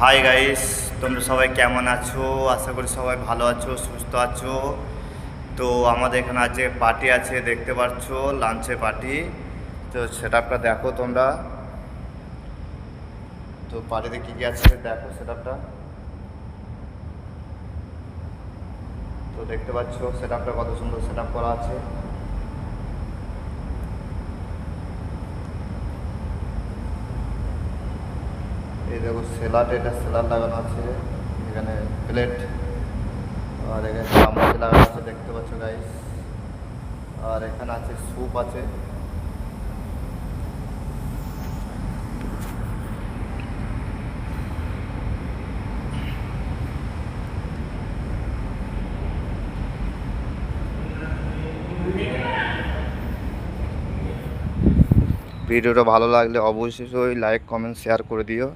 Hi guys, তোমরা সবাই কেমন আছো? আশা করি সবাই ভালো আছো, সুস্থ আছো। তো আমাদের এখানে আজকে পার্টি আছে, দেখতে পাচ্ছ, লাঞ্চের পার্টি। তো সেটআপটা দেখো তোমরা। তো পার্টিতে কী কী আছে দেখো সেটআপটা। তো দেখতে পাচ্ছ সেটআপটা কত সুন্দর সেটআপ করা আছে। এই দেখো সেলাড, এটা সেলাড লাগানো আছে, এখানে প্লেট, আর এখানে চামচ লাগানো আছে দেখতে পাচ্ছ গাইস। আর এখানে আছে স্যুপ আছে। ভিডিওটা ভালো লাগলে অবশ্যই লাইক কমেন্ট শেয়ার করে দিও।